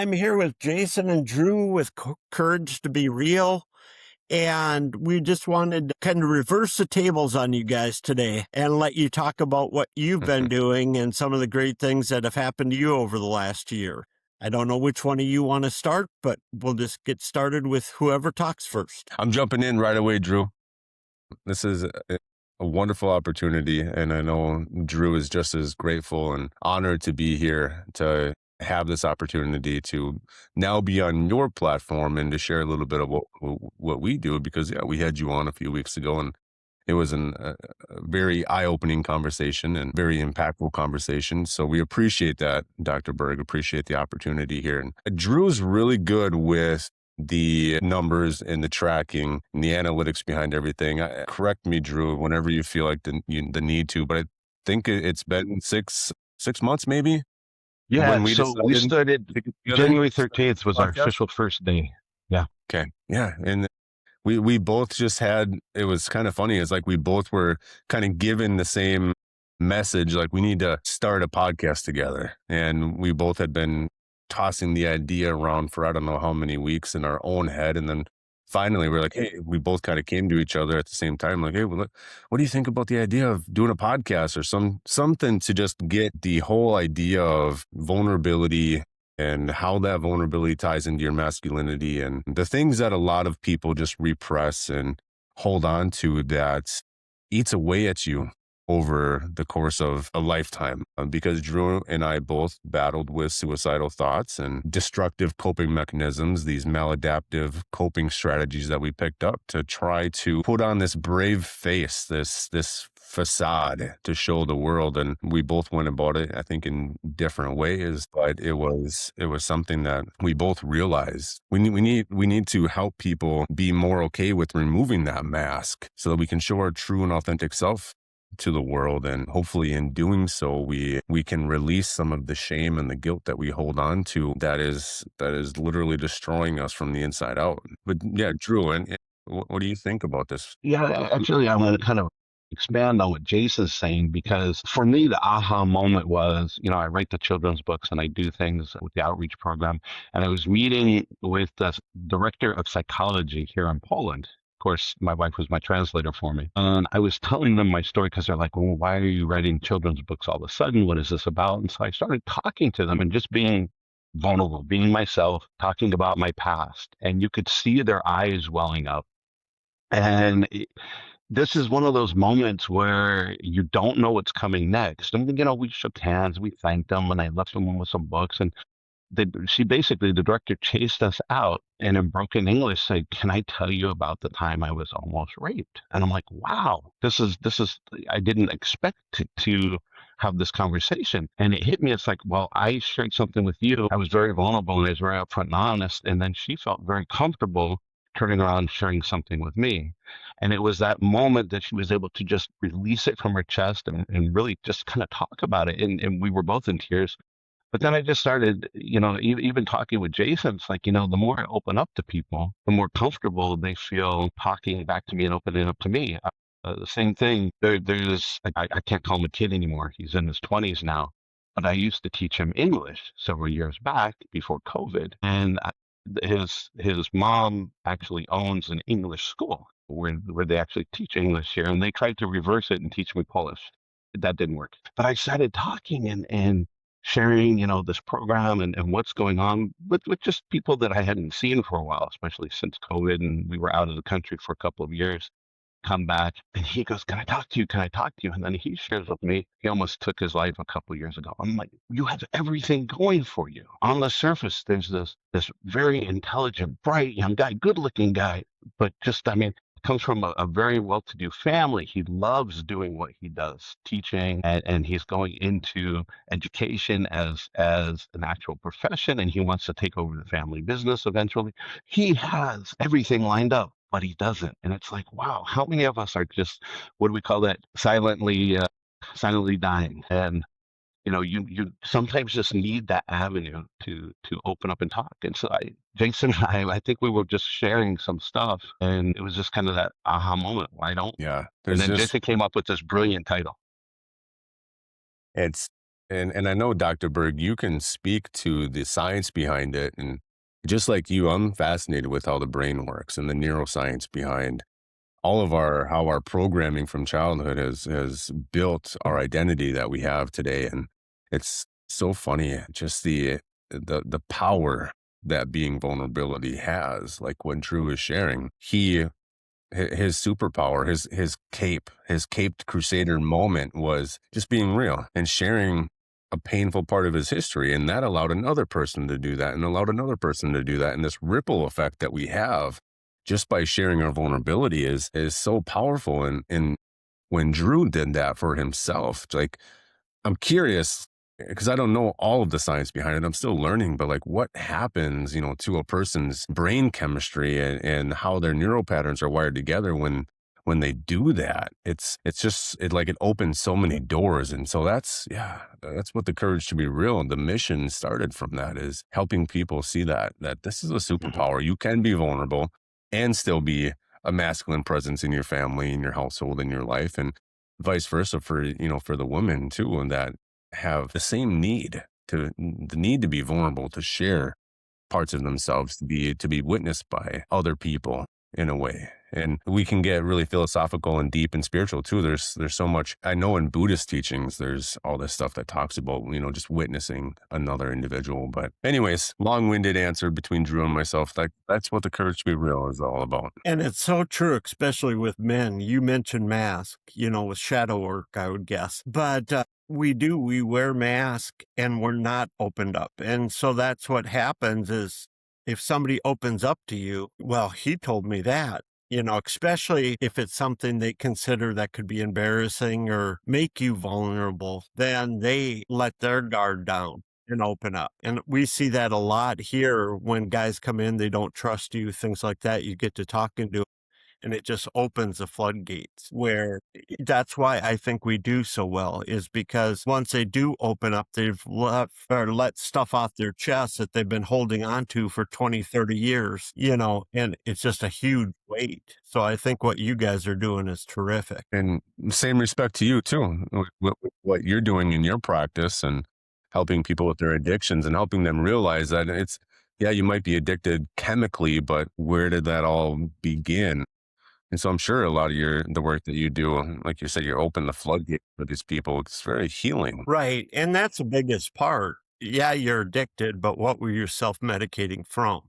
I'm here with Jason and Drew with Courage to Be Real. And we just wanted to kind of reverse the tables on you guys today and let you talk about what you've been doing and some of the great things that have happened to you over the last year. I don't know which one of you want to start, but we'll just get started with whoever talks first. I'm jumping in right away, Drew. This is a wonderful opportunity, and I know Drew is just as grateful and honored to be here to have this opportunity to now be on your platform and to share a little bit of what we do, because we had you on a few weeks ago, and it was a very eye-opening conversation and very impactful conversation. So we appreciate that, Dr. Berg, appreciate the opportunity here. And Drew's really good with the numbers and the tracking and the analytics behind everything. Correct me, Drew, whenever you feel like the need to, but I think it's been six months maybe Yeah, when we so we decided started to get together. January 13th was our Podcast? official first day. Yeah. Okay. Yeah. And we both just had, it was kind of funny. It's like we both were kind of given the same message, like we need to start a podcast together. And we both had been tossing the idea around for I don't know how many weeks in our own head. And then finally we're like, hey, we both kind of came to each other at the same time. Like, hey, well, what do you think about the idea of doing a podcast or something to just get the whole idea of vulnerability and how that vulnerability ties into your masculinity and the things that a lot of people just repress and hold on to that eats away at you over the course of a lifetime. Because Drew and I both battled with suicidal thoughts and destructive coping mechanisms, these maladaptive coping strategies that we picked up to try to put on this brave face, this facade to show the world. And we both went about it, I think, in different ways, but it was something that we both realized we need to help people be more okay with removing that mask so that we can show our true and authentic self to the world. And hopefully in doing so, we can release some of the shame and the guilt that we hold on to that is literally destroying us from the inside out. But yeah, Drew, and what do you think about this? Yeah, actually, I want to kind of expand on what Jason's saying, because for me, the aha moment was, I write the children's books and I do things with the outreach program. And I was meeting with the director of psychology here in Poland. Of course, my wife was my translator for me. And I was telling them my story because they're like, well, why are you writing children's books all of a sudden? What is this about? And so I started talking to them and just being vulnerable, being myself, talking about my past. And you could see their eyes welling up. And this is one of those moments where you don't know what's coming next. And, we shook hands, we thanked them, and I left them with some books. And the director chased us out and in broken English said, can I tell you about the time I was almost raped? And I'm like, wow, this is, I didn't expect to have this conversation. And it hit me. It's like, well, I shared something with you. I was very vulnerable and I was very upfront and honest. And then she felt very comfortable turning around and sharing something with me. And it was that moment that she was able to just release it from her chest and really just kind of talk about it. And we were both in tears. But then I just started, even talking with Jason, it's like, the more I open up to people, the more comfortable they feel talking back to me and opening up to me. The same thing, I can't call him a kid anymore. He's in his 20s now. But I used to teach him English several years back before COVID. And his mom actually owns an English school where they actually teach English here. And they tried to reverse it and teach me Polish. That didn't work. But I started talking and sharing, this program and what's going on with just people that I hadn't seen for a while, especially since COVID. And we were out of the country for a couple of years, come back. And he goes, can I talk to you? Can I talk to you? And then he shares with me, he almost took his life a couple of years ago. I'm like, you have everything going for you. On the surface, there's this very intelligent, bright young guy, good looking guy, but comes from a very well-to-do family. He loves doing what he does, teaching, and he's going into education as an actual profession, and he wants to take over the family business eventually. He has everything lined up, but he doesn't. And it's like, wow, how many of us are just, what do we call that, silently dying? And you sometimes just need that avenue to open up and talk. And so Jason and I think we were just sharing some stuff, and it was just kind of that aha moment. Why don't? Yeah, And then Jason came up with this brilliant title. It's And I know, Dr. Berg, you can speak to the science behind it. And just like you, I'm fascinated with how the brain works and the neuroscience behind all of how our programming from childhood has built our identity that we have today. And it's so funny, just the power that being vulnerability has. Like what Drew is sharing, his superpower, his caped crusader moment was just being real and sharing a painful part of his history. And that allowed another person to do that and allowed another person to do that. And this ripple effect that we have just by sharing our vulnerability is so powerful. And when Drew did that for himself, like, I'm curious because I don't know all of the science behind it. I'm still learning, but like what happens, to a person's brain chemistry and how their neural patterns are wired together when they do that. It's just it opens so many doors. And so that's what the Courage to Be Real, the mission started from, that is helping people see that this is a Mhm. superpower. You can be vulnerable and still be a masculine presence in your family, in your household, in your life. And vice versa for the women too, and that have the same the need to be vulnerable, to share parts of themselves, to be witnessed by other people in a way. And we can get really philosophical and deep and spiritual too. There's so much. I know in Buddhist teachings there's all this stuff that talks about just witnessing another individual. But anyways, long-winded answer between Drew and myself. That's what the Courage to Be Real is all about. And it's so true, especially with men. You mentioned mask, with shadow work, I would guess. But we wear mask and we're not opened up. And so that's what happens is if somebody opens up to you, well, he told me that, especially if it's something they consider that could be embarrassing or make you vulnerable, then they let their guard down and open up. And we see that a lot here when guys come in, they don't trust you, things like that. You get to talking to 'em, and it just opens the floodgates where that's why I think we do so well is because once they do open up, they've let stuff off their chest that they've been holding on to for 20, 30 years, and it's just a huge weight. So I think what you guys are doing is terrific. And same respect to you too, what you're doing in your practice and helping people with their addictions and helping them realize that yeah, you might be addicted chemically, but where did that all begin? And so I'm sure a lot of the work that you do, like you said, you open the floodgate for these people. It's very healing. Right. And that's the biggest part. Yeah, you're addicted, but what were you self-medicating from?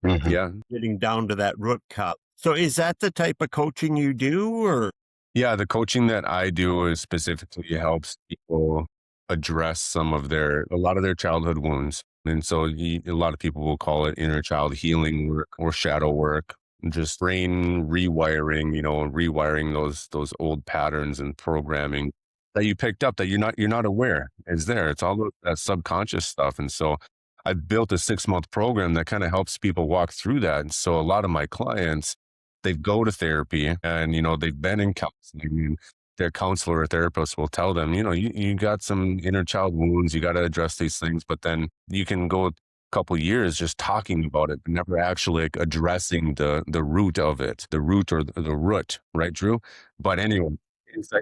Mhm. Yeah. Getting down to that root cause. So is that the type of coaching you do or? Yeah, the coaching that I do is specifically helps people address a lot of their childhood wounds. And so a lot of people will call it inner child healing work or shadow work, just brain rewiring, rewiring those old patterns and programming that you picked up that you're not aware is there. It's all that subconscious stuff. And so I built a 6-month program that kind of helps people walk through that. And so a lot of my clients, they go to therapy and, they've been in counseling, and their counselor or therapist will tell them, you got some inner child wounds, you got to address these things, but then you can go a couple years just talking about it, but never actually like addressing the root of it, the root or the root, right, Drew? But anyway,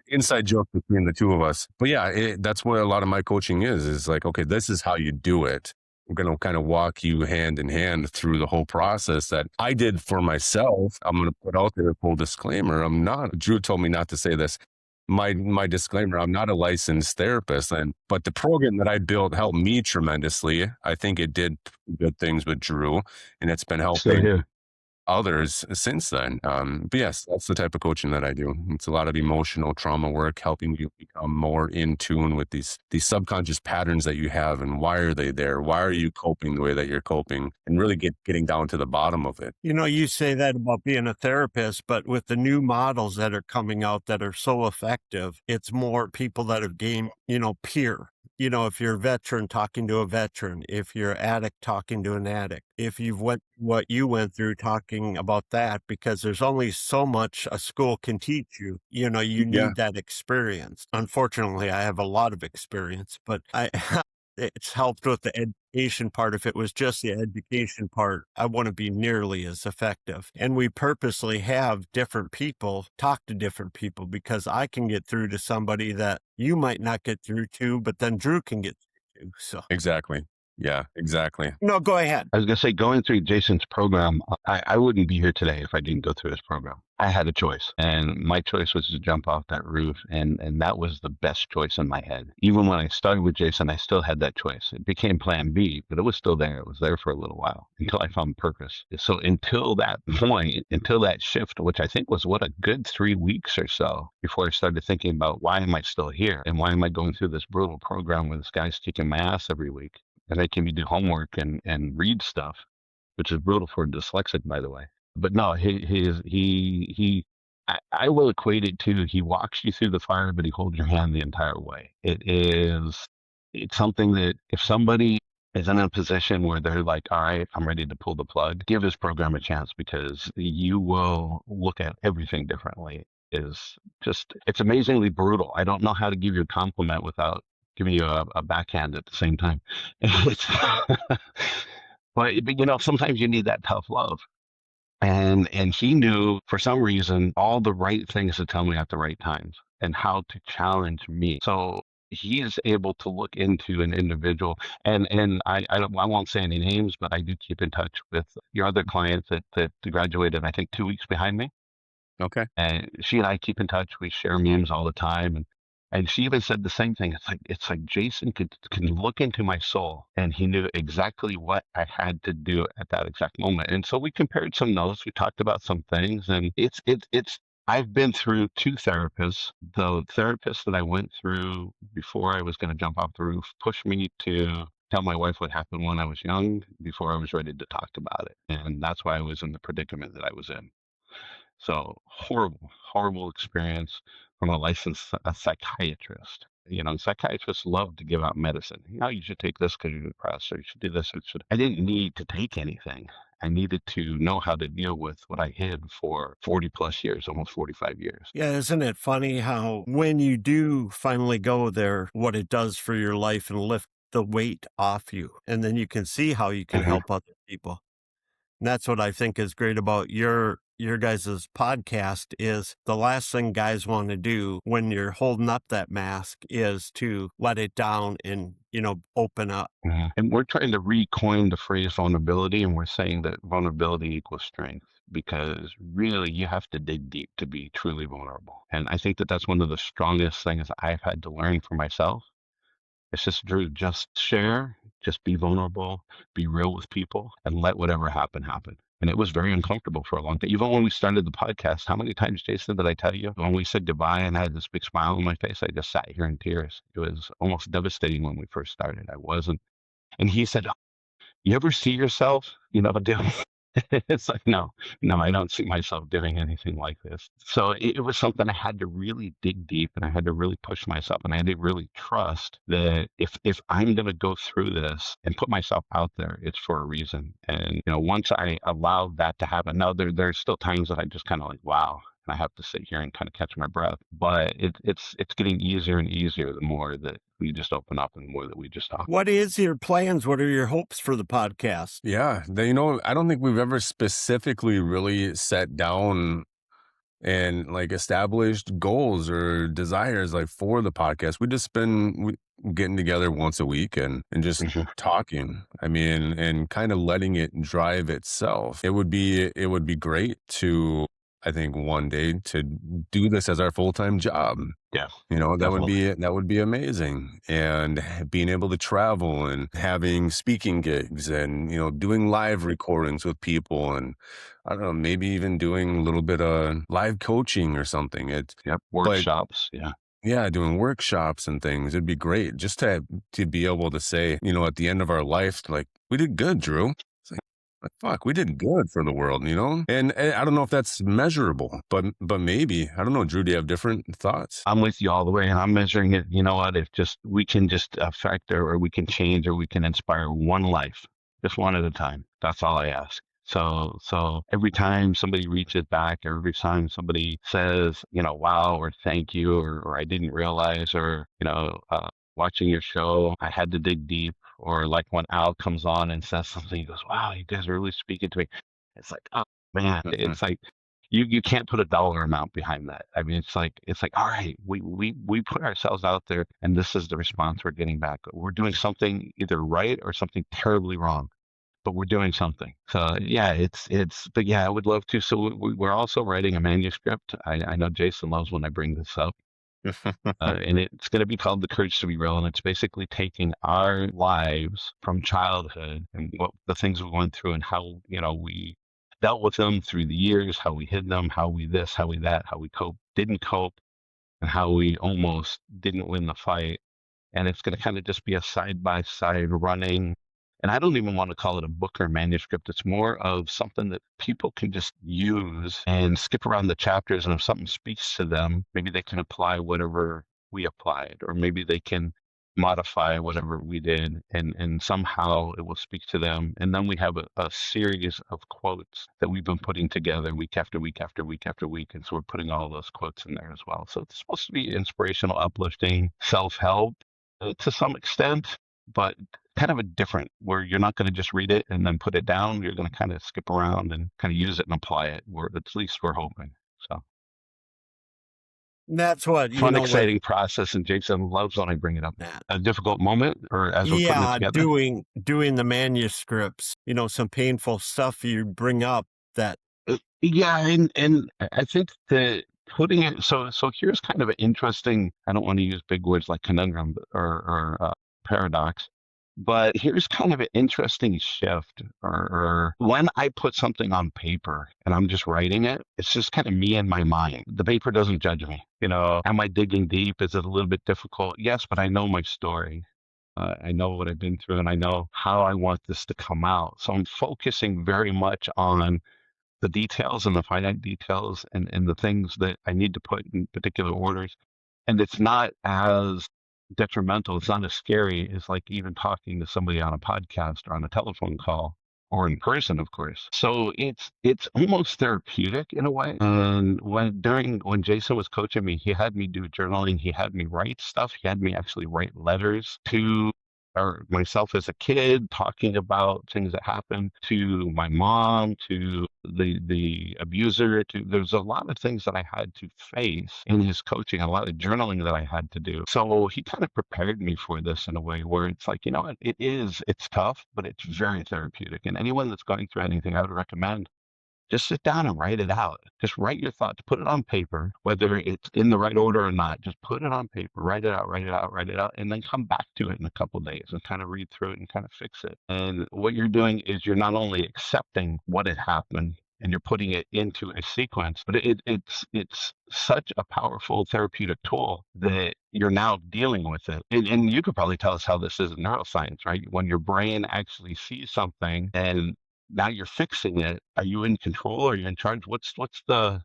inside joke between the two of us. But yeah, that's what a lot of my coaching is like, okay, this is how you do it. I'm going to kind of walk you hand in hand through the whole process that I did for myself. I'm going to put out there a full disclaimer. Drew told me not to say this. My disclaimer, I'm not a licensed therapist, but the program that I built helped me tremendously. I think it did good things with Drew, and it's been So helping here. others since then. But yes, that's the type of coaching that I do. It's a lot of emotional trauma work, helping you become more in tune with these subconscious patterns that you have and why are they there? Why are you coping the way that you're coping? And really getting down to the bottom of it. You say that about being a therapist, but with the new models that are coming out that are so effective, it's more people that have gained, peer. If you're a veteran talking to a veteran, if you're an addict talking to an addict, if you've went what you went through talking about that, because there's only so much a school can teach you. You Yeah. need that experience. Unfortunately, I have a lot of experience, but it's helped with the education part. If it was just the education part, I wouldn't be nearly as effective. And we purposely have different people talk to different people because I can get through to somebody that you might not get through to, but then Drew can get through to. So, Exactly. Yeah, exactly. no, go ahead. I was going to say, going through Jason's program, I wouldn't be here today if I didn't go through his program. I had a choice, and my choice was to jump off that roof, and that was the best choice in my head. Even when I started with Jason, I still had that choice. It became plan B, but it was still there. It was there for a little while until I found purpose. So until that point, until that shift, which I think was what, a good 3 weeks or so before I started thinking about why am I still here and why am I going through this brutal program where this guy's kicking my ass every week and making me do homework and read stuff, which is brutal for a dyslexic, by the way. But no, I will equate it to, he walks you through the fire, but he holds your hand the entire way. It's something that if somebody is in a position where they're like, all right, I'm ready to pull the plug, give his program a chance because you will look at everything differently. It's amazingly brutal. I don't know how to give you a compliment without giving you a backhand at the same time. But sometimes you need that tough love. And he knew for some reason all the right things to tell me at the right times and how to challenge me. So he is able to look into an individual, and I won't say any names, but I do keep in touch with your other client that graduated, I think 2 weeks behind me. Okay. And she and I keep in touch. We share memes all the time, and she even said the same thing. It's like Jason can look into my soul, and he knew exactly what I had to do at that exact moment. And so we compared some notes. We talked about some things, and it's. I've been through 2 therapists. The therapist that I went through before I was going to jump off the roof pushed me to tell my wife what happened when I was young before I was ready to talk about it, and that's why I was in the predicament that I was in. So horrible, horrible experience from a psychiatrist. Psychiatrists love to give out medicine. You should take this because you're depressed, or you should do this. I didn't need to take anything. I needed to know how to deal with what I hid for 40 plus years, almost 45 years. Yeah, isn't it funny how when you do finally go there, what it does for your life and lift the weight off you, and then you can see how you can help other people. And that's what I think is great about your guys' podcast is the last thing guys want to do when you're holding up that mask is to let it down and, open up. And we're trying to recoin the phrase vulnerability, and we're saying that vulnerability equals strength because really you have to dig deep to be truly vulnerable. And I think that that's one of the strongest things I've had to learn for myself. It's just share, just be vulnerable, be real with people, and let whatever happen, happen. And it was very uncomfortable for a long time. Even when we started the podcast, how many times, Jason, did I tell you when we said goodbye and I had this big smile on my face, I just sat here in tears. It was almost devastating when we first started. I wasn't. And he said, you ever see yourself, doing it's like, no, I don't see myself doing anything like this. So it was something I had to really dig deep and I had to really push myself and I had to really trust that if I'm going to go through this and put myself out there, it's for a reason. And, once I allowed that to happen, now there's still times that I just kind of like, wow, and I have to sit here and kind of catch my breath. But it's getting easier and easier the more that we just open up and the more that we just talk. What is your plans? What are your hopes for the podcast? Yeah. I don't think we've ever specifically really sat down and established goals or desires for the podcast. We just been getting together once a week and just talking. I mean, and kind of letting it drive itself. It would be great to, I think, one day to do this as our full-time job. Yeah. That would be amazing. And being able to travel and having speaking gigs and, doing live recordings with people and I don't know, maybe even doing a little bit of live coaching or something. Workshops. Yeah, doing workshops and things. It'd be great just to be able to say, at the end of our life, we did good, Drew. It's fuck, we did good for the world, And I don't know if that's measurable, but maybe. I don't know, Drew, do you have different thoughts? I'm with you all the way, and I'm measuring it. You know what? If we can just affect or we can change or we can inspire one life, just one at a time. That's all I ask. So every time somebody reaches back, or every time somebody says, wow, or thank you, or I didn't realize, or, watching your show, I had to dig deep, or like when Al comes on and says something, he goes, "Wow, you guys are really speaking to me." It's like, oh man, Mhm. it's like you can't put a dollar amount behind that. I mean, it's like, all right, we put ourselves out there, and this is the response we're getting back. We're doing something either right or something terribly wrong, but we're doing something. So yeah, but yeah, I would love to. So we're also writing a manuscript. I know Jason loves when I bring this up. And it's going to be called The Courage to Be Real. And it's basically taking our lives from childhood and what the things we went through and how, we dealt with them through the years, how we hid them, how we this, how we that, how we didn't cope, and how we almost didn't win the fight. And it's going to kind of just be a side by side running. And I don't even want to call it a book or manuscript. It's more of something that people can just use and skip around the chapters. And if something speaks to them, maybe they can apply whatever we applied, or maybe they can modify whatever we did, and somehow it will speak to them. And then we have a series of quotes that we've been putting together week after week after week after week. And so we're putting all those quotes in there as well. So it's supposed to be inspirational, uplifting, self-help to some extent, but kind of a different where you're not going to just read it and then put it down. You're going to kind of skip around and kind of use it and apply it. At least we're hoping. So That's what, fun, with exciting process. And Jason loves when I bring it up. that. A difficult moment, or as we're putting it Yeah, together. doing the manuscripts, some painful stuff you bring up that. Yeah, and I think that putting it so here's kind of an interesting. I don't want to use big words like conundrum or paradox, but here's kind of an interesting shift. Or when I put something on paper and I'm just writing it, it's just kind of me in my mind. The paper doesn't judge me. Am I digging deep? Is it a little bit difficult? Yes, but I know my story. I know what I've been through, and I know how I want this to come out. So I'm focusing very much on the details and the finite details and the things that I need to put in particular orders. And it's not as detrimental. It's not as scary as like even talking to somebody on a podcast or on a telephone call or in person, of course. So it's almost therapeutic in a way. And when Jason was coaching me, he had me do journaling. He had me write stuff. He had me actually write letters to or myself as a kid, talking about things that happened to my mom, to the abuser. There's a lot of things that I had to face in his coaching, a lot of journaling that I had to do. So he kind of prepared me for this in a way where it's like, what, it's tough, but it's very therapeutic. And anyone that's going through anything, I would recommend just sit down and write it out. Just write your thoughts, put it on paper, whether it's in the right order or not. Just put it on paper, write it out, write it out, write it out, and then come back to it in a couple of days and kind of read through it and kind of fix it. And what you're doing is you're not only accepting what had happened and you're putting it into a sequence, but it's such a powerful therapeutic tool that you're now dealing with it. And you could probably tell us how this is in neuroscience, right? When your brain actually sees something and now you're fixing it. Are you in control? Are you in charge? What's the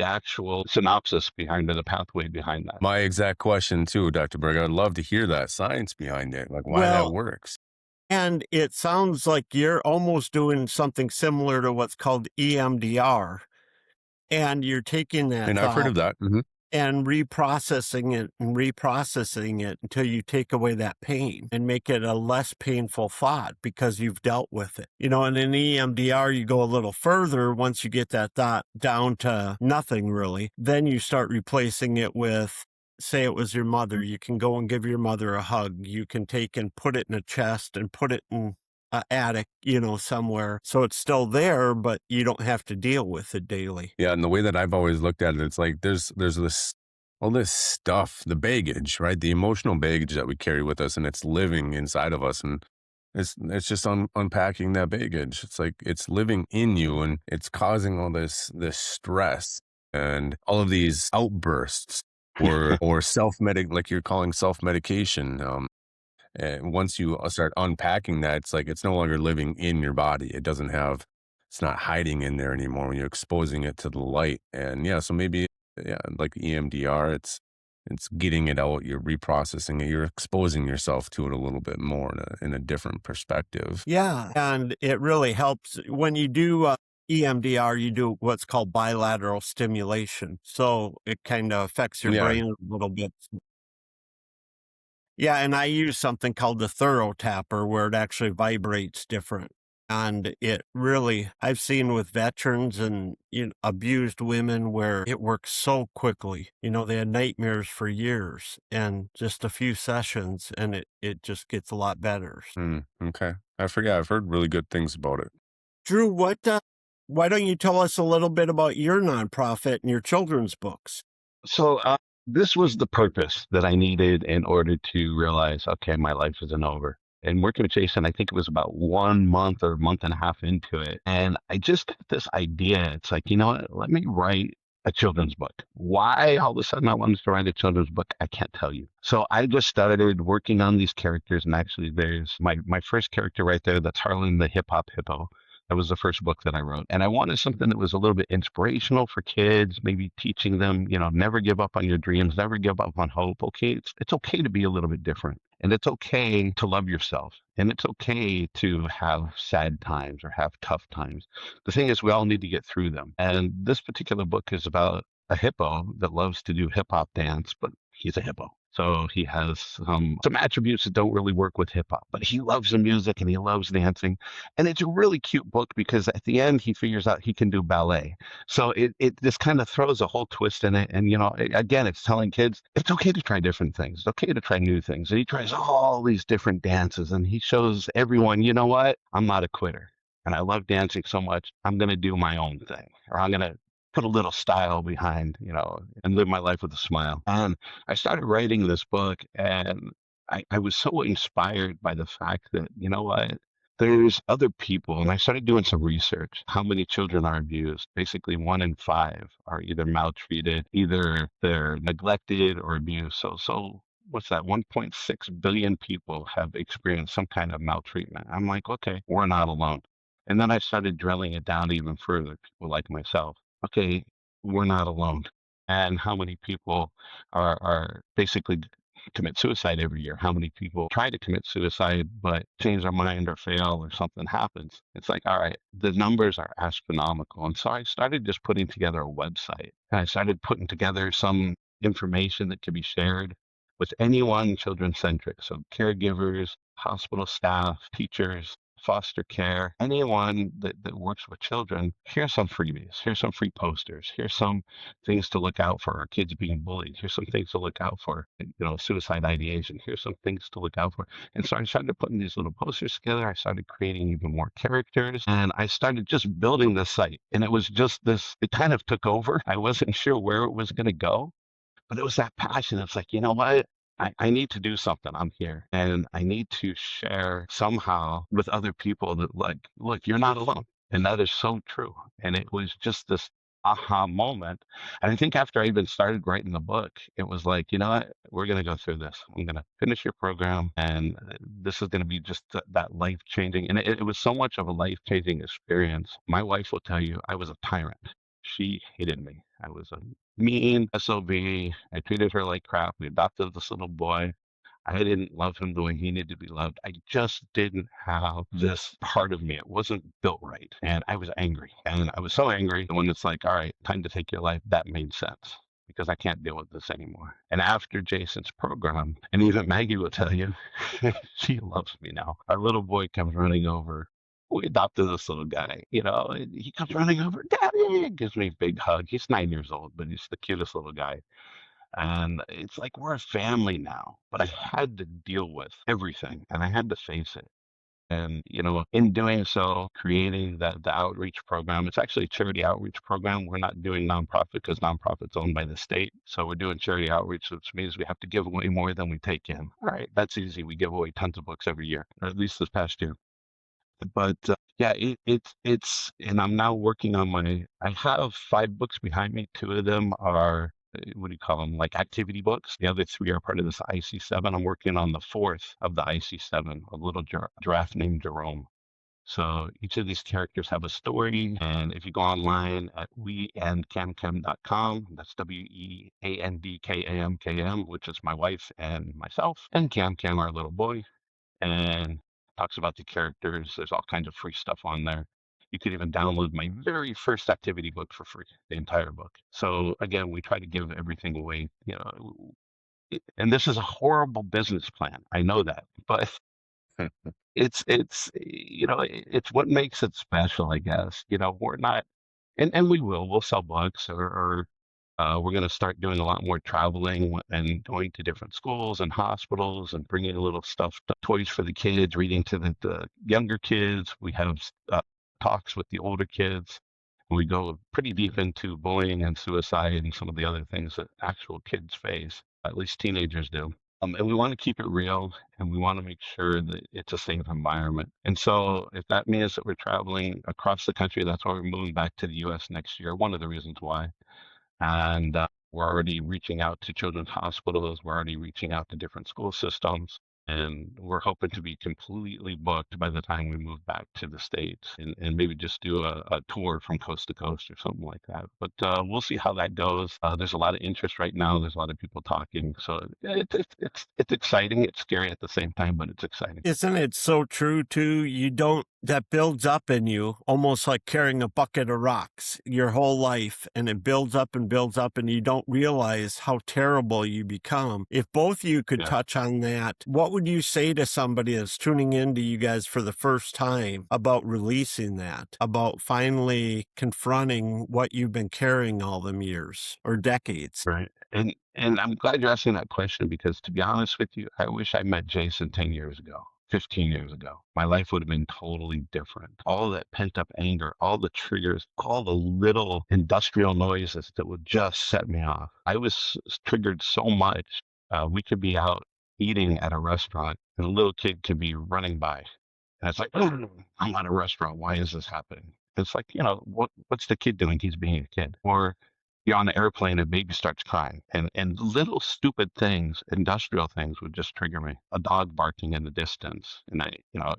actual synopsis behind the pathway behind that? My exact question too, Dr. Berg. I'd love to hear that science behind it, like why that Well, works. and it sounds like you're almost doing something similar to what's called EMDR, and you're taking that And I've heard thought of that. and reprocessing it until you take away that pain and make it a less painful thought because you've dealt with it. And in EMDR, you go a little further. Once you get that thought down to nothing really, then you start replacing it with, say it was your mother, you can go and give your mother a hug. You can take and put it in a chest and put it in an attic, somewhere. So it's still there, but you don't have to deal with it daily. Yeah, and the way that I've always looked at it, it's like there's this all this stuff, the baggage, right? The emotional baggage that we carry with us, and it's living inside of us, and it's just unpacking that baggage. It's like it's living in you, and it's causing all this stress and all of these outbursts, or like you're calling self medication. And once you start unpacking that, it's like it's no longer living in your body. It's not hiding in there anymore when you're exposing it to the light. And yeah, so maybe, yeah, like EMDR, it's getting it out, you're reprocessing it, you're exposing yourself to it a little bit more in a different perspective. Yeah, and it really helps when you do EMDR, you do what's called bilateral stimulation. So it kind of affects your Yeah. brain a little bit. Yeah, and I use something called the thorough tapper where it actually vibrates different. And it really, I've seen with veterans and abused women where it works so quickly. They had nightmares for years and just a few sessions and it just gets a lot better. Okay. I forget. I've heard really good things about it. Drew, why don't you tell us a little bit about your nonprofit and your children's books? So this was the purpose that I needed in order to realize, okay, my life isn't over. And working with Jason, I think it was about 1 month or month and a half into it. And I just got this idea. It's like, you know what? Let me write a children's book. Why all of a sudden I wanted to write a children's book, I can't tell you. So I just started working on these characters. And actually, there's my first character right there. That's Harlan the hip hop hippo. That was the first book that I wrote. And I wanted something that was a little bit inspirational for kids, maybe teaching them, never give up on your dreams, never give up on hope. Okay, it's okay to be a little bit different. And it's okay to love yourself. And it's okay to have sad times or have tough times. The thing is, we all need to get through them. And this particular book is about a hippo that loves to do hip hop dance, but he's a hippo. So he has some attributes that don't really work with hip hop, but he loves the music and he loves dancing. And it's a really cute book because at the end he figures out he can do ballet. So it just kind of throws a whole twist in it. And again, it's telling kids it's okay to try different things. It's okay to try new things. And he tries all these different dances and he shows everyone, you know what? I'm not a quitter. And I love dancing so much. I'm gonna do my own thing. Or I'm gonna put a little style behind, and live my life with a smile. And I started writing this book and I was so inspired by the fact that, you know what? There's other people, and I started doing some research. How many children are abused? Basically, 1 in 5 are either maltreated, either they're neglected or abused. So what's that? 1.6 billion people have experienced some kind of maltreatment. I'm like, okay, we're not alone. And then I started drilling it down even further. People like myself, okay, we're not alone. And how many people are basically commit suicide every year? How many people try to commit suicide but change their mind or fail or something happens? It's like, all right, the numbers are astronomical. And so I started just putting together a website. And I started putting together some information that could be shared with anyone children centric. So caregivers, hospital staff, teachers, foster care, anyone that works with children. Here's some freebies. Here's some free posters. Here's some things to look out for. Our kids being bullied. Here's some things to look out for. Suicide ideation. Here's some things to look out for. And so I started putting these little posters together. I started creating even more characters, and I started just building this site. And it was just this. It kind of took over. I wasn't sure where it was going to go, but it was that passion. It's like, you know what? I need to do something. I'm here and I need to share somehow with other people that, like, look, you're not alone. And that is so true. And it was just this aha moment. And I think after I even started writing the book, it was like, you know what? We're going to go through this. I'm going to finish your program. And this is going to be just that life changing. And it was so much of a life changing experience. My wife will tell you I was a tyrant. She hated me. I was a mean SOB. I treated her like crap. We adopted this little boy. I didn't love him the way he needed to be loved. I just didn't have this part of me. It wasn't built right. And I was angry. And I was so angry when it's like, all right, time to take your life. That made sense because I can't deal with this anymore. And after Jason's program, and even Maggie will tell you, she loves me now. Our little boy comes running over. We adopted this little guy, and he comes running over, Daddy, gives me a big hug. He's 9 years old, but he's the cutest little guy. And it's like we're a family now. But I had to deal with everything and I had to face it. And, in doing so, creating the outreach program, it's actually a charity outreach program. We're not doing nonprofit because nonprofit's owned by the state. So we're doing charity outreach, which means we have to give away more than we take in. All right, that's easy. We give away tons of books every year, or at least this past year. But yeah, it's and I'm now working on I have 5 books behind me. 2 of them are what do you call them? Like activity books. The other 3 are part of this IC7. I'm working on the 4th of the IC7, a little giraffe named Jerome. So each of these characters have a story, and if you go online at weandcamcam.com, that's WEANDKAMKM, which is my wife and myself, and Cam, our little boy, and talks about the characters. There's all kinds of free stuff on there. You could even download my very first activity book for free, the entire book. So again, we try to give everything away. And this is a horrible business plan. I know that, but it's what makes it special, I guess. We're not, and we'll sell books, or we're going to start doing a lot more traveling and going to different schools and hospitals and bringing a little stuff, toys for the kids, reading to the younger kids. We have talks with the older kids. We go pretty deep into bullying and suicide and some of the other things that actual kids face, at least teenagers do. And we want to keep it real, and we want to make sure that it's a safe environment. And so if that means that we're traveling across the country, that's why we're moving back to the US next year. One of the reasons why. And we're already reaching out to children's hospitals. We're already reaching out to different school systems. And we're hoping to be completely booked by the time we move back to the States, and maybe just do a tour from coast to coast or something like that. But we'll see how that goes. There's a lot of interest right now. There's a lot of people talking. So it's exciting. It's scary at the same time, but it's exciting. Isn't it so true too? That builds up in you almost like carrying a bucket of rocks your whole life, and it builds up and you don't realize how terrible you become. If both of you could touch on that, what would you say to somebody that's tuning in to you guys for the first time about releasing that, about finally confronting what you've been carrying all them years or decades? Right. And I'm glad you're asking that question, because to be honest with you, I wish I met Jason 10 years ago. 15 years ago, my life would have been totally different. All that pent up anger, all the triggers, all the little industrial noises that would just set me off. I was triggered so much. We could be out eating at a restaurant, and a little kid could be running by. And it's like, "Oh, I'm at a restaurant. Why is this happening?" It's like, what's the kid doing? He's being a kid. Or you're on the airplane and baby starts crying, and little stupid things, industrial things, would just trigger me. A dog barking in the distance, and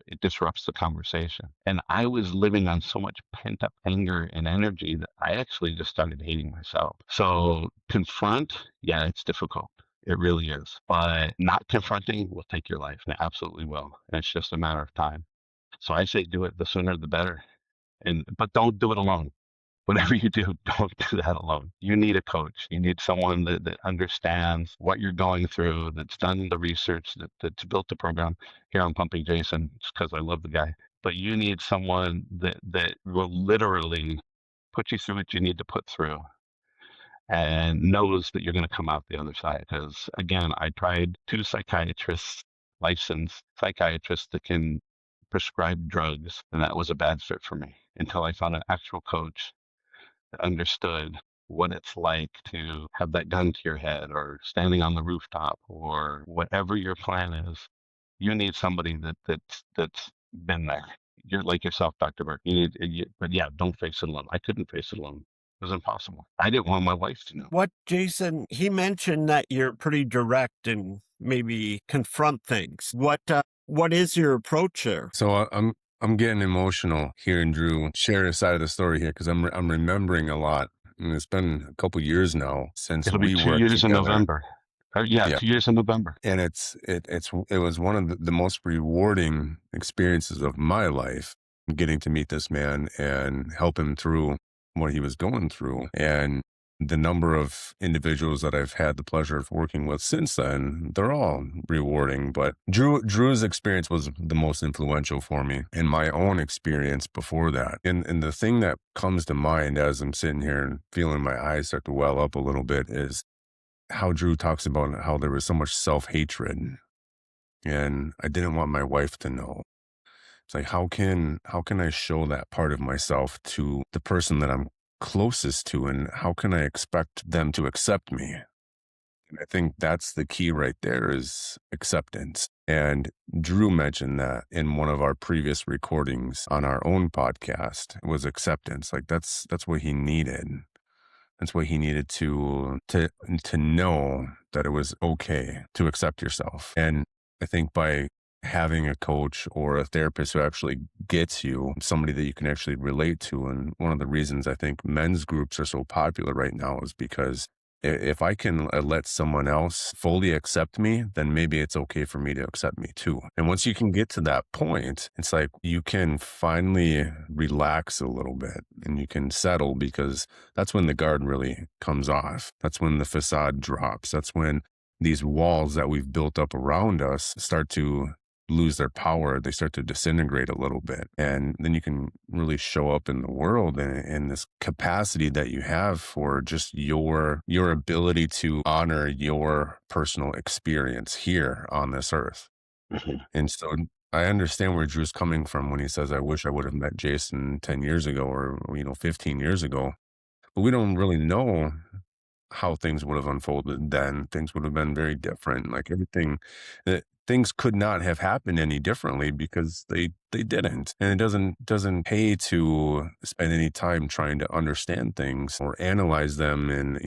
it disrupts the conversation. And I was living on so much pent up anger and energy that I actually just started hating myself. So confront, yeah, it's difficult. It really is. But not confronting will take your life, and it absolutely will. And it's just a matter of time. So I say do it, the sooner the better. But don't do it alone. Whatever you do, don't do that alone. You need a coach. You need someone that understands what you're going through, that's done the research, that's built the program. Here I'm pumping Jason just because I love the guy. But you need someone that will literally put you through what you need to put through, and knows that you're going to come out the other side. Because again, I tried 2 psychiatrists, licensed psychiatrists that can prescribe drugs, and that was a bad fit for me until I found an actual coach understood what it's like to have that gun to your head, or standing on the rooftop, or whatever your plan is. You need somebody that's been there. You're like yourself, Dr. Burke. But yeah, don't face it alone. I couldn't face it alone. It was impossible. I didn't want my wife to know. Jason, he mentioned that you're pretty direct and maybe confront things. What is your approach there? So I'm getting emotional hearing Drew share his side of the story here, because I'm remembering a lot. And it's been a couple years now since It'll be we 2 worked years together. in November. Yeah, 2 years in November. And it was one of the most rewarding experiences of my life, getting to meet this man and help him through what he was going through. And the number of individuals that I've had the pleasure of working with since then, they're all rewarding. But Drew's experience was the most influential for me, and my own experience before that. And the thing that comes to mind as I'm sitting here and feeling my eyes start to well up a little bit is how Drew talks about how there was so much self-hatred, and I didn't want my wife to know. It's like, how can I show that part of myself to the person that I'm closest to, and how can I expect them to accept me? And I think that's the key right there, is acceptance. And Drew mentioned that in one of our previous recordings on our own podcast, was acceptance. Like that's what he needed. That's what he needed to know that it was okay to accept yourself. And I think by having a coach or a therapist who actually gets you, somebody that you can actually relate to. And one of the reasons I think men's groups are so popular right now is because if I can let someone else fully accept me, then maybe it's okay for me to accept me too. And once you can get to that point, it's like you can finally relax a little bit and you can settle, because that's when the guard really comes off. That's when the facade drops. That's when these walls that we've built up around us start to lose their power. They start to disintegrate a little bit. And then you can really show up in the world in this capacity that you have for just your ability to honor your personal experience here on this earth. Mhm. And so I understand where Drew's coming from when he says, I wish I would have met Jason 10 years ago or, 15 years ago. But we don't really know how things would have unfolded then. Things would have been very different. Like everything, things could not have happened any differently because they didn't. And it doesn't pay to spend any time trying to understand things or analyze them. And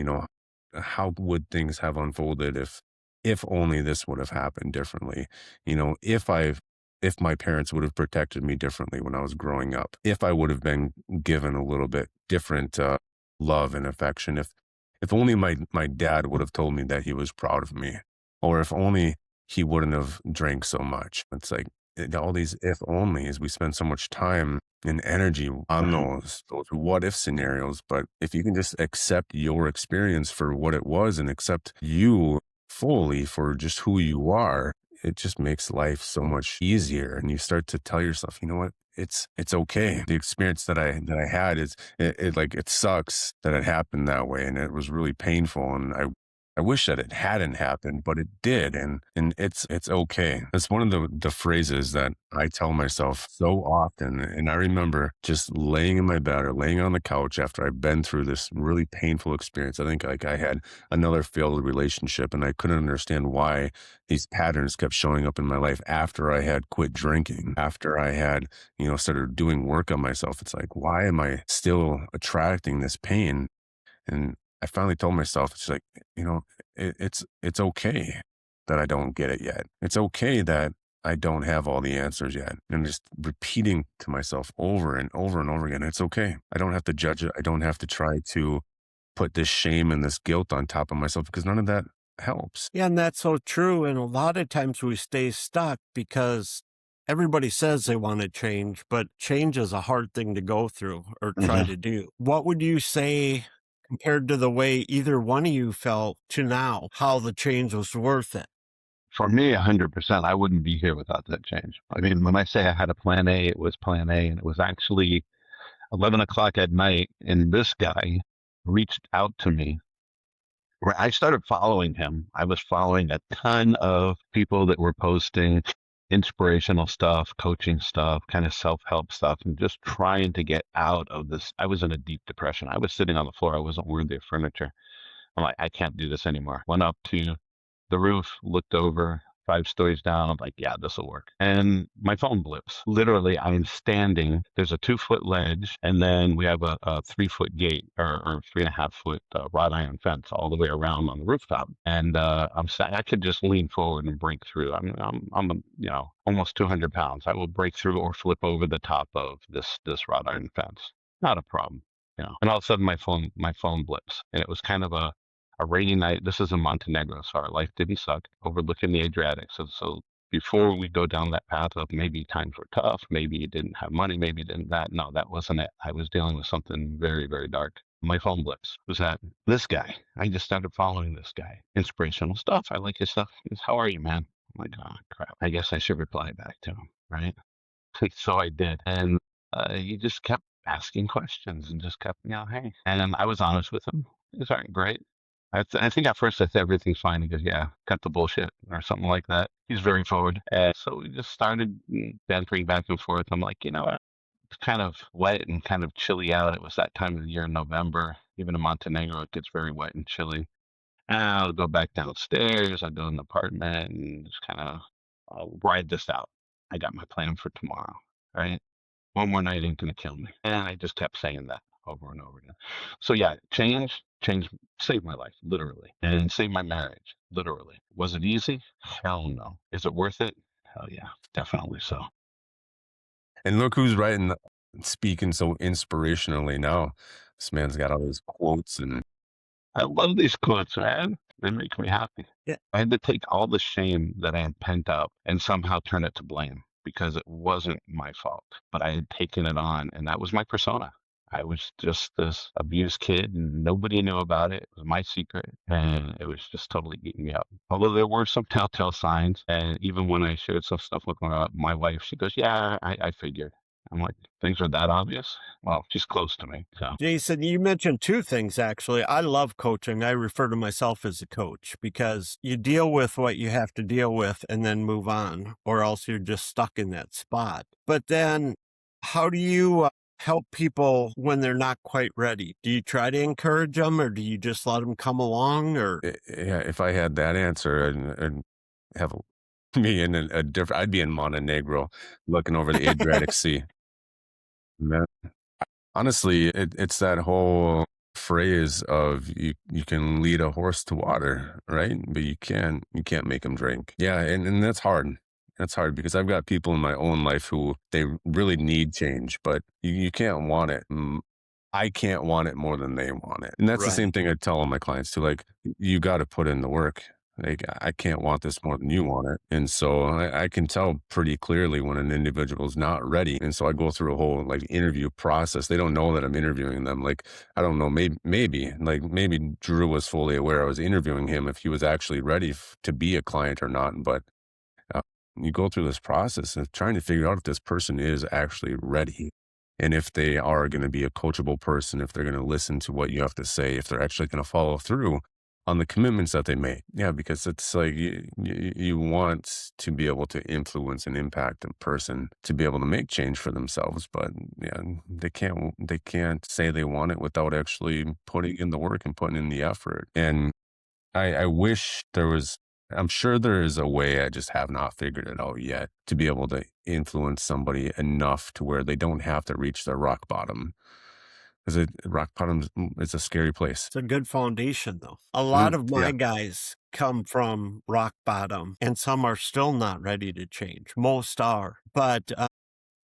how would things have unfolded if only this would have happened differently. If my parents would have protected me differently when I was growing up, if I would have been given a little bit different love and affection, if only my dad would have told me that he was proud of me, or if only he wouldn't have drank so much. It's like all these if onlys. We spend so much time and energy on Right. those what if scenarios. But if you can just accept your experience for what it was and accept you fully for just who you are, it just makes life so much easier. And you start to tell yourself, you know what? It's okay. The experience that I had is it sucks that it happened that way, and it was really painful. And I wish that it hadn't happened, but it did, and it's okay. It's one of the phrases that I tell myself so often. And I remember just laying in my bed or laying on the couch after I've been through this really painful experience. I think like I had another failed relationship, and I couldn't understand why these patterns kept showing up in my life after I had quit drinking, after I had started doing work on myself. It's like, why am I still attracting this pain? And I finally told myself, it's like, it's okay that I don't get it yet. It's okay that I don't have all the answers yet. And just repeating to myself over and over and over again, it's okay. I don't have to judge it. I don't have to try to put this shame and this guilt on top of myself because none of that helps. Yeah, and that's so true. And a lot of times we stay stuck because everybody says they want to change, but change is a hard thing to go through or try Mhm. to do. What would you say compared to the way either one of you felt to now, how the change was worth it? For me, 100%, I wouldn't be here without that change. I mean, when I say I had a plan A, it was plan A, and it was actually 11 o'clock at night, and this guy reached out to me where I started following him. I was following a ton of people that were posting inspirational stuff, coaching stuff, kind of self-help stuff, and just trying to get out of this. I was in a deep depression. I was sitting on the floor. I wasn't worthy of furniture. I'm like, I can't do this anymore. Went up to the roof, looked over 5 stories down. I'm like, yeah, this will work. And my phone blips. Literally, I'm standing. There's a 2 foot ledge, and then we have a 3 foot gate or 3.5 foot wrought iron fence all the way around on the rooftop. And I could just lean forward and break through. I'm almost 200 pounds. I will break through or flip over the top of this wrought iron fence. Not a problem. And all of a sudden my phone blips, and it was kind of a rainy night. This is in Montenegro, so our life didn't suck, overlooking the Adriatic. So before we go down that path of maybe times were tough, maybe you didn't have money, maybe you didn't that. No, that wasn't it. I was dealing with something very, very dark. My phone blips. Was that this guy? I just started following this guy. Inspirational stuff. I like his stuff. He goes, how are you, man? I'm like, oh crap. I guess I should reply back to him, right? So I did. And he just kept asking questions and just kept, hey. And I was honest with him. These aren't great. I think at first I said everything's fine. He goes, yeah, cut the bullshit or something like that. He's very forward. And so we just started bantering back and forth. I'm like, what? It's kind of wet and kind of chilly out. It was that time of the year in November. Even in Montenegro, it gets very wet and chilly. And I'll go back downstairs. I'll go in the apartment and just kind of I'll ride this out. I got my plan for tomorrow. Right. One more night ain't gonna kill me. And I just kept saying that over and over again. So yeah, change saved my life, literally. And saved my marriage, literally. Was it easy? Hell no. Is it worth it? Hell yeah, definitely so. And look who's writing, speaking so inspirationally now. This man's got all these quotes and I love these quotes, man. They make me happy. Yeah. I had to take all the shame that I had pent up and somehow turn it to blame because it wasn't my fault, but I had taken it on and that was my persona. I was just this abused kid and nobody knew about it. It was my secret and it was just totally eating me up. Although there were some telltale signs. And even when I shared some stuff with my wife, she goes, yeah, I figured. I'm like, things are that obvious? Well, she's close to me. So Jason, you mentioned two things, actually. I love coaching. I refer to myself as a coach because you deal with what you have to deal with and then move on, or else you're just stuck in that spot. But then, how do you help people when they're not quite ready? Do you try to encourage them, or do you just let them come along? Or Yeah, if I had that answer and have me in a different, I'd be in Montenegro looking over the Adriatic Sea. Man, honestly, it's that whole phrase of you can lead a horse to water, right? But you can't make him drink. Yeah, and that's hard. That's hard because I've got people in my own life who they really need change, but you can't want it. I can't want it more than they want it. And that's the same right? thing I tell all my clients too. Like, you got to put in the work. Like, I can't want this more than you want it. And so I can tell pretty clearly when an individual is not ready. And so I go through a whole like interview process. They don't know that I'm interviewing them. Like, I don't know, maybe Drew was fully aware I was interviewing him if he was actually ready to be a client or not. But uh, you go through this process of trying to figure out if this person is actually ready and if they are going to be a coachable person, if they're going to listen to what you have to say, if they're actually going to follow through on the commitments that they make. Yeah, because it's like you want to be able to influence and impact a person to be able to make change for themselves, but yeah, they can't say they want it without actually putting in the work and putting in the effort. And I wish there was, I'm sure there is a way, I just have not figured it out yet, to be able to influence somebody enough to where they don't have to reach their rock bottom. Because rock bottom is a scary place. It's a good foundation, though. A lot of my Yeah. guys come from rock bottom, and some are still not ready to change. Most are, but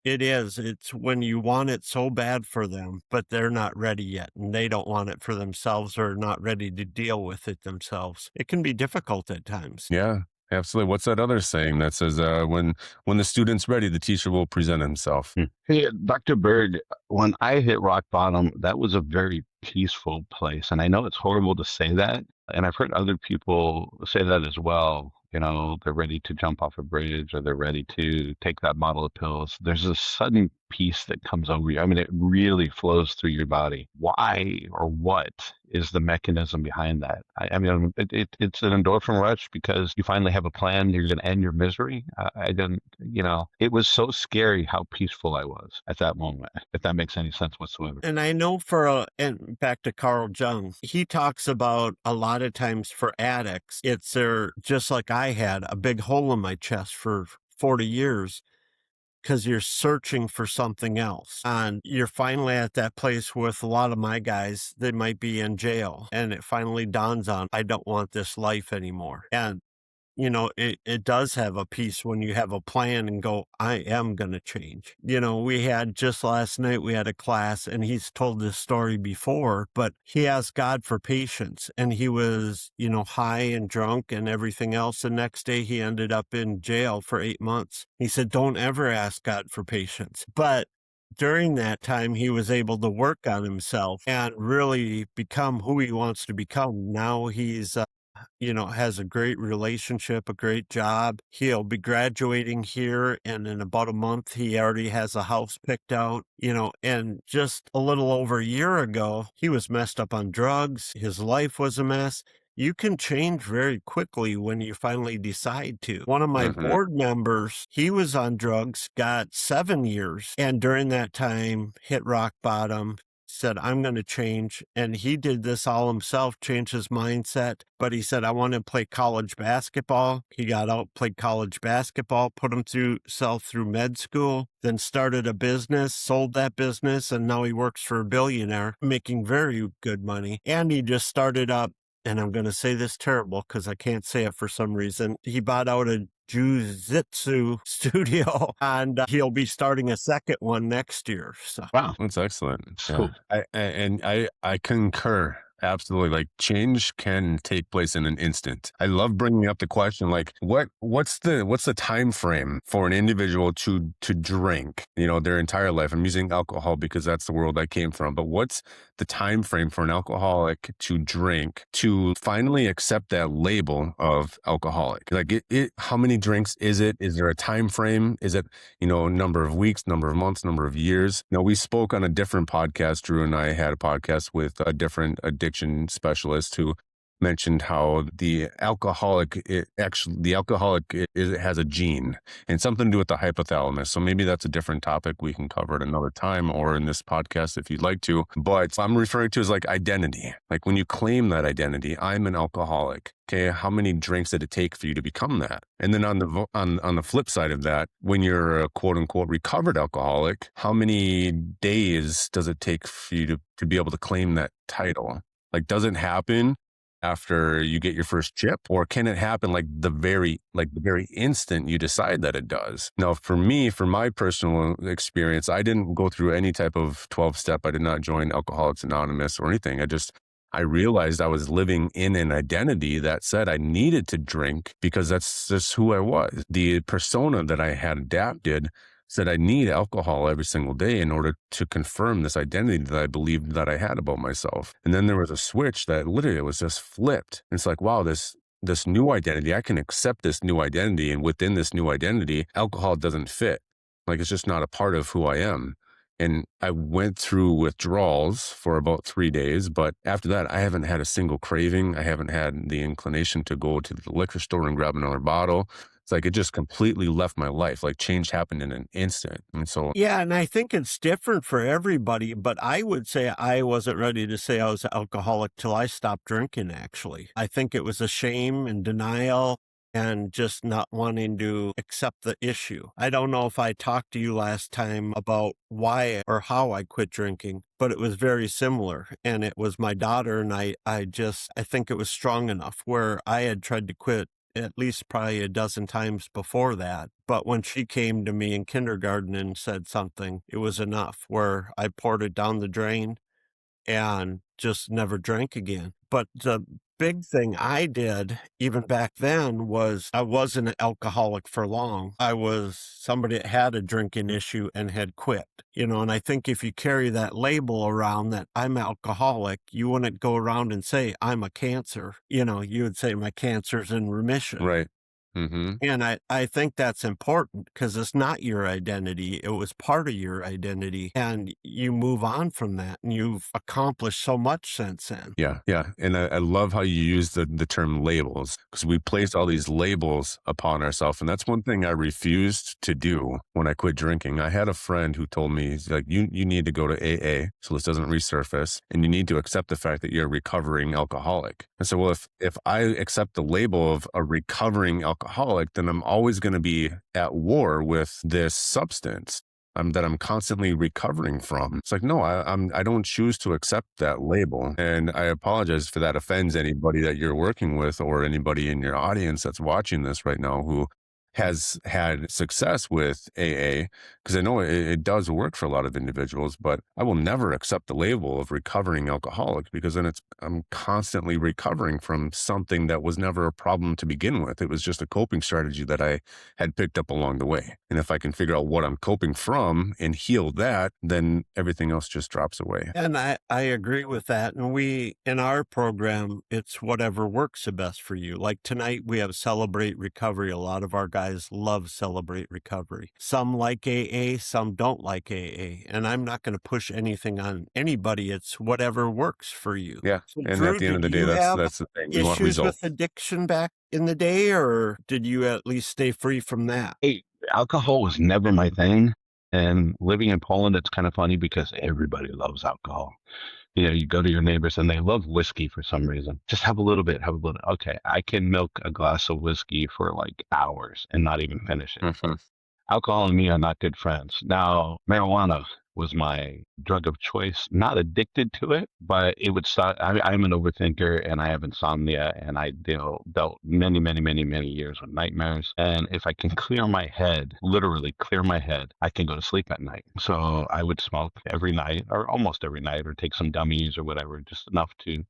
it's when you want it so bad for them, but they're not ready yet, and they don't want it for themselves or not ready to deal with it themselves. It can be difficult at times. Yeah, absolutely. What's that other saying that says, when the student's ready, the teacher will present himself? Hey, Dr. Bird, when I hit rock bottom, that was a very peaceful place. And I know it's horrible to say that. And I've heard other people say that as well. You know, they're ready to jump off a bridge or they're ready to take that bottle of pills. There's a sudden peace that comes over you. I mean, it really flows through your body. Why or what is the mechanism behind that? I mean, it's an endorphin rush because you finally have a plan. You're going to end your misery. I didn't, it was so scary how peaceful I was at that moment, if that makes any sense whatsoever. And I know and back to Carl Jung, he talks about a lot of times for addicts, just like I had a big hole in my chest for 40 years because you're searching for something else. And you're finally at that place with a lot of my guys, they might be in jail. And it finally dawns on, I don't want this life anymore. And it does have a piece when you have a plan and go, I am going to change. We had just last night, we had a class and he's told this story before, but he asked God for patience and he was, high and drunk and everything else. The next day he ended up in jail for 8 months. He said, don't ever ask God for patience. But during that time, he was able to work on himself and really become who he wants to become. Now he's has a great relationship, a great job. He'll be graduating here, and in about a month, he already has a house picked out, and just a little over a year ago, he was messed up on drugs. His life was a mess. You can change very quickly when you finally decide to. One of my Hmm. board members, he was on drugs, got 7 years, and during that time hit rock bottom, said, I'm going to change. And he did this all himself, changed his mindset. But he said, I want to play college basketball. He got out, played college basketball, put himself through med school, then started a business, sold that business, and now he works for a billionaire, making very good money. And he just started up, and I'm going to say this terrible because I can't say it for some reason. He bought out a jiu-jitsu studio and he'll be starting a second one next year. So Wow. That's excellent. So Yeah, I concur. Absolutely. Like change can take place in an instant. I love bringing up the question, like what's the time frame for an individual to drink, their entire life? I'm using alcohol because that's the world I came from. But what's the time frame for an alcoholic to drink to finally accept that label of alcoholic? Like how many drinks is it? Is there a time frame? Is it, number of weeks, number of months, number of years? Now, we spoke on a different podcast. Drew and I had a podcast with a different addiction specialist who mentioned how the alcoholic has a gene and something to do with the hypothalamus. So maybe that's a different topic we can cover at another time or in this podcast if you'd like to. But I'm referring to as like identity. Like when you claim that identity, I'm an alcoholic. Okay, how many drinks did it take for you to become that? And then on the flip side of that, when you're a quote unquote recovered alcoholic, how many days does it take for you to be able to claim that title? Like, does it happen after you get your first chip, or can it happen like the very instant you decide that it does? Now, for me, for my personal experience, I didn't go through any type of 12-step. I did not join Alcoholics Anonymous or anything. I realized I was living in an identity that said I needed to drink because that's just who I was. The persona that I had adapted said I need alcohol every single day in order to confirm this identity that I believed that I had about myself. And then there was a switch that literally was just flipped. And it's like, wow, this new identity, I can accept this new identity. And within this new identity, alcohol doesn't fit. Like, it's just not a part of who I am. And I went through withdrawals for about 3 days, but after that, I haven't had a single craving. I haven't had the inclination to go to the liquor store and grab another bottle. It's like it just completely left my life. Like change happened in an instant. And so, Yeah, and I think it's different for everybody, but I would say I wasn't ready to say I was alcoholic till I stopped drinking, actually. I think it was a shame and denial and just not wanting to accept the issue. I don't know if I talked to you last time about why or how I quit drinking, but it was very similar. And it was my daughter, and I think it was strong enough where I had tried to quit at least probably a dozen times before that. But when she came to me in kindergarten and said something, it was enough where I poured it down the drain and just never drank again. But the big thing I did even back then was I wasn't an alcoholic for long. I was somebody that had a drinking issue and had quit, and I think if you carry that label around that I'm alcoholic, you wouldn't go around and say I'm a cancer. You would say my cancer's in remission. right. Mm-hmm. And I think that's important because it's not your identity. It was part of your identity. And you move on from that and you've accomplished so much since then. Yeah, yeah. And I love how you use the term labels, because we place all these labels upon ourselves. And that's one thing I refused to do when I quit drinking. I had a friend who told me, he's like, you need to go to AA so this doesn't resurface, and you need to accept the fact that you're a recovering alcoholic. I said, well, if I accept the label of a recovering alcoholic, then I'm always going to be at war with this substance that I'm constantly recovering from. It's like, no, I don't choose to accept that label. And I apologize if that offends anybody that you're working with or anybody in your audience that's watching this right now who has had success with AA, because I know it does work for a lot of individuals, but I will never accept the label of recovering alcoholic, because then I'm constantly recovering from something that was never a problem to begin with. It was just a coping strategy that I had picked up along the way. And if I can figure out what I'm coping from and heal that, then everything else just drops away. And I agree with that. And in our program, it's whatever works the best for you. Like tonight, we have Celebrate Recovery. A lot of our guys love Celebrate Recovery. Some like AA, some don't like AA. And I'm not going to push anything on anybody. It's whatever works for you. Yeah. So, And Drew, at the end of the did day, you have that's the thing. We want issues results. with addiction back in the day, or did you at least stay free from that? Hey, alcohol was never my thing. And living in Poland, it's kind of funny because everybody loves alcohol. You go to your neighbors and they love whiskey for some reason. Just have a little bit, have a little. Okay, I can milk a glass of whiskey for like hours and not even finish it. Mhm. Alcohol and me are not good friends. Now, marijuana was my drug of choice. Not addicted to it, but it would start. I'm an overthinker and I have insomnia, and I dealt many, many, many, many years with nightmares. And if I can clear my head, literally clear my head, I can go to sleep at night. So I would smoke every night or almost every night, or take some dummies or whatever, just enough to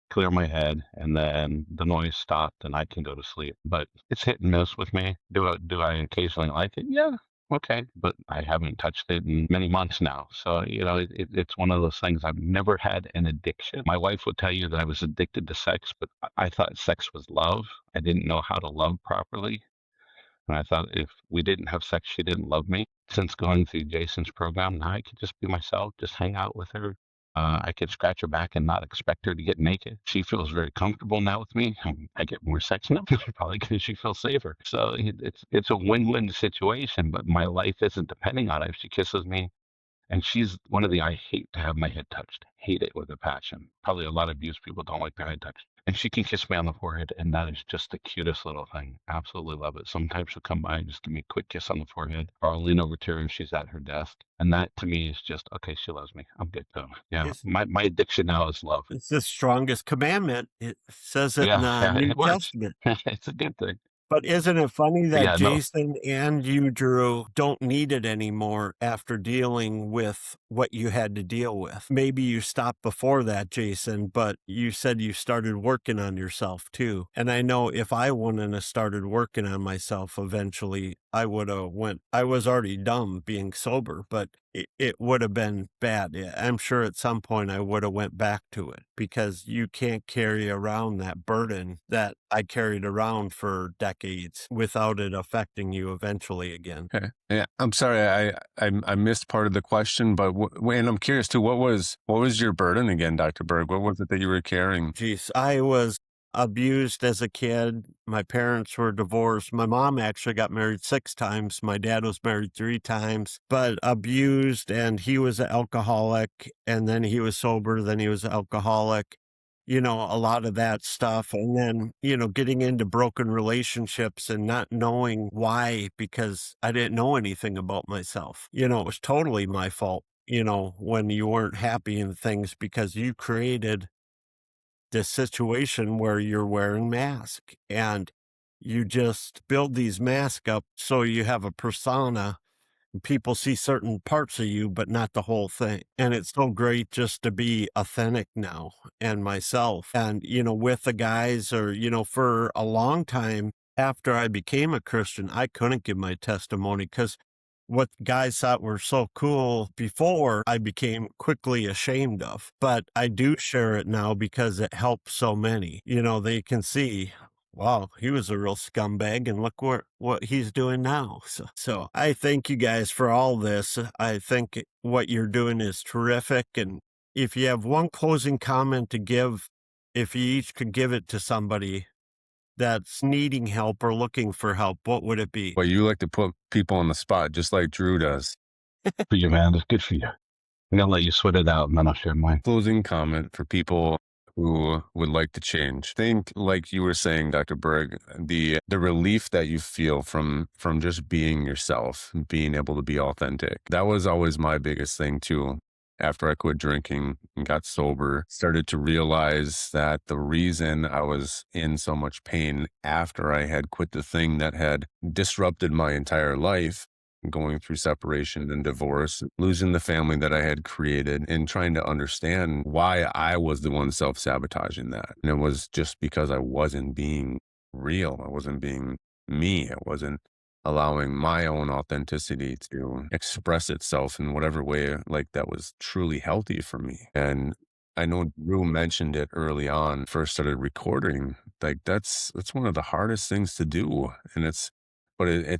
clear my head, and then the noise stopped and I can go to sleep. But it's hit and miss with me. Do I occasionally like it? Yeah. Okay, but I haven't touched it in many months now. So, it's one of those things. I've never had an addiction. My wife would tell you that I was addicted to sex, but I thought sex was love. I didn't know how to love properly. And I thought if we didn't have sex, she didn't love me. Since going through Jason's program, now I could just be myself, just hang out with her. I could scratch her back and not expect her to get naked. She feels very comfortable now with me. I get more sex now, probably because she feels safer. So it's a win-win situation, but my life isn't depending on it. If she kisses me, and she's one of the I hate to have my head touched. Hate it with a passion. Probably a lot of abused people don't like their head touched. And she can kiss me on the forehead, and that is just the cutest little thing. Absolutely love it. Sometimes she'll come by and just give me a quick kiss on the forehead, or I'll lean over to her and she's at her desk. And that to me is just, okay, she loves me. I'm good. So, yeah, It's, my addiction now is love. it's the strongest commandment. It says it in Yeah, the yeah, New it works. Testament. It's a good thing. But isn't it funny But that yeah, no. Jason and you, Drew, don't need it anymore after dealing with what you had to deal with? Maybe you stopped before that, Jason, but you said you started working on yourself too. And I know if I wouldn't have started working on myself eventually, I would have I was already dumb being sober, but it would have been bad. Yeah, I'm sure at some point I would have went back to it because you can't carry around that burden that I carried around for decades without it affecting you eventually again. Okay. Yeah, I'm sorry, I missed part of the question, but and I'm curious too. What was your burden again, Dr. Berg? What was it that you were carrying? Geez, I was abused as a kid. My parents were divorced. My mom actually got married 6 times. My dad was married 3 times, but abused, and he was an alcoholic, and then he was sober, then he was an alcoholic. A lot of that stuff. And then, getting into broken relationships and not knowing why because I didn't know anything about myself. It was totally my fault, when you weren't happy in things because you created this situation where you're wearing mask and you just build these masks up so you have a persona and people see certain parts of you but not the whole thing. And it's so great just to be authentic now and myself and with the guys or for a long time after I became a Christian I couldn't give my testimony because what guys thought were so cool before I became quickly ashamed of. But I do share it now because it helps so many. They can see, wow, he was a real scumbag and look what he's doing now. So I thank you guys for all this. I think what you're doing is terrific. And if you have one closing comment to give, if you each could give it to somebody that's needing help or looking for help, what would it be? Well, you like to put people on the spot, just like Drew does. For you, man. It's good for you. I'm going to let you sweat it out and then I'll share mine. Closing comment for people who would like to change. Think, like you were saying, Dr. Berg, the relief that you feel from just being yourself, being able to be authentic. That was always my biggest thing too. After I quit drinking and got sober, started to realize that the reason I was in so much pain after I had quit the thing that had disrupted my entire life, going through separation and divorce, losing the family that I had created, and trying to understand why I was the one self-sabotaging that. And it was just because I wasn't being real. I wasn't being me. I wasn't allowing my own authenticity to express itself in whatever way like that was truly healthy for me. And I know Drew mentioned it early on, first started recording. Like that's one of the hardest things to do. And it's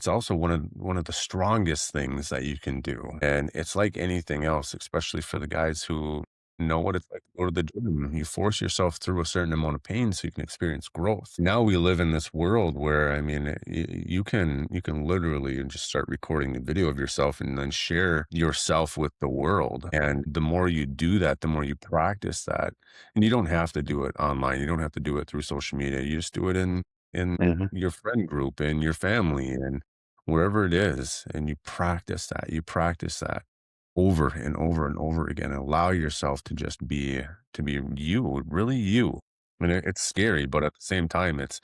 also one of the strongest things that you can do. And it's like anything else, especially for the guys who know what it's like to go to the gym. You force yourself through a certain amount of pain so you can experience growth. Now we live in this world where, I mean, you can literally just start recording a video of yourself and then share yourself with the world. And the more you do that, the more you practice that. And you don't have to do it online. You don't have to do it through social media. You just do it in Mhm. your friend group and your family and wherever it is. And you practice that over and over and over again. Allow yourself to just to be you, really you. And it's scary, but at the same time, it's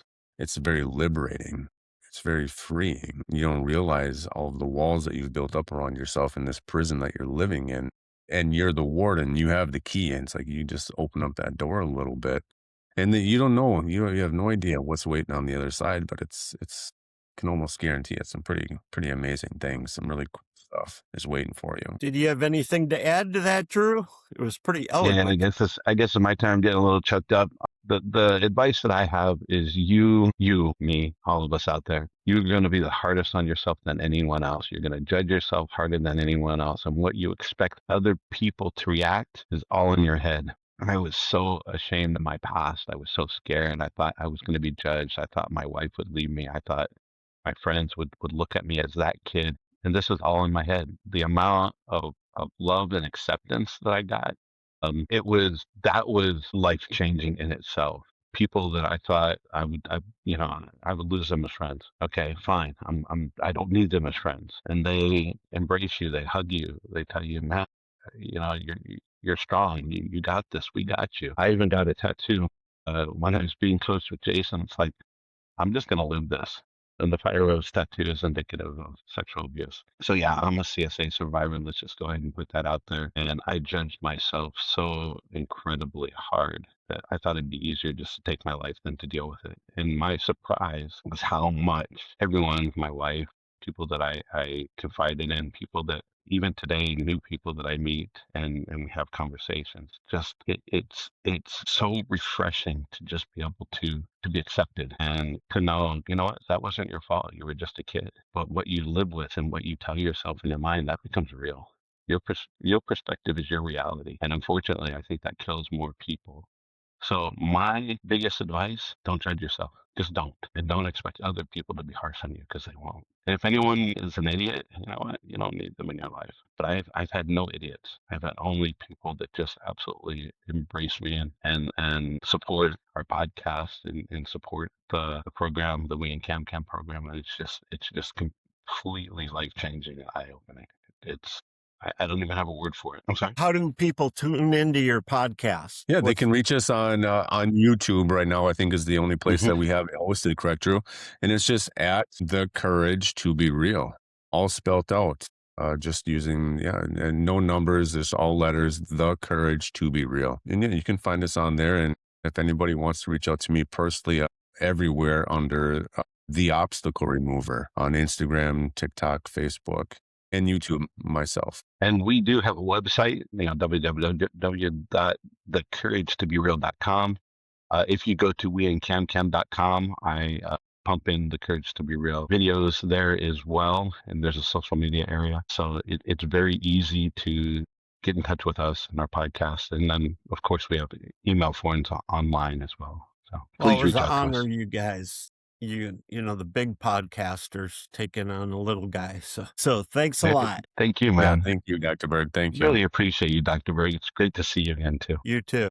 very liberating. It's very freeing. You don't realize all of the walls that you've built up around yourself in this prison that you're living in. And you're the warden, you have the key. And it's like you just open up that door a little bit And that you don't know, you have no idea what's waiting on the other side, but it's can almost guarantee it's some pretty amazing things, some really cool stuff is waiting for you. Did you have anything to add to that, Drew? It was pretty Yeah, and eloquent. I guess in my time getting a little choked up. The advice that I have is you, me, all of us out there, you're going to be the hardest on yourself than anyone else. You're going to judge yourself harder than anyone else. And what you expect other people to react is all in your head. I was so ashamed of my past. I was so scared. I thought I was going to be judged. I thought my wife would leave me. I thought my friends would look at me as that kid. And this was all in my head. The amount of love and acceptance that I got, that was life changing in itself. People that I thought I would lose them as friends. Okay, fine. I don't need them as friends. And they embrace you. They hug you. They tell you, man, you're strong. You got this. We got you. I even got a tattoo. When I was being close with Jason, it's like, I'm just going to live this. And the fire rose tattoo is indicative of sexual abuse. So yeah, I'm a CSA survivor. Let's just go ahead and put that out there. And I judged myself so incredibly hard that I thought it'd be easier just to take my life than to deal with it. And my surprise was how much everyone, my wife, people that I confided in, people that even today, new people that I meet and we have conversations. Just it's so refreshing to just be able to be accepted and to know, you know what, that wasn't your fault. You were just a kid. But what you live with and what you tell yourself in your mind, that becomes real. Your perspective is your reality. And unfortunately, I think that kills more people. So my biggest advice, don't judge yourself. Just don't. And don't expect other people to be harsh on you because they won't. And if anyone is an idiot, you know what? You don't need them in your life. But I've had no idiots. I've had only people that just absolutely embrace me and support our podcast and support the program, the We and Cam program. And it's just completely life changing and eye opening. I don't even have a word for it. I'm sorry. How do people tune into your podcast? Yeah, they can reach us on YouTube right now. I think is the only place that we have it hosted, correct, Drew? And it's just at The Courage to Be Real, all spelt out. Just using and no numbers, just all letters. The Courage to Be Real, and yeah, you can find us on there. And if anybody wants to reach out to me personally, everywhere under The Obstacle Remover on Instagram, TikTok, Facebook, and YouTube myself. And we do have a website, www.thecouragetobereal.com. If you go to weandcamcam.com, I pump in The Courage to Be Real videos there as well. And there's a social media area. So it's very easy to get in touch with us in our podcast. And then, of course, we have email forms online as well. So please reach out to us. Well, it was an honor, you guys. You know, the big podcasters taking on a little guy. So thanks a lot. Thank you, man. Yeah, thank you, Dr. Berg. Thank you. Really appreciate you, Dr. Berg. It's great to see you again, too. You too.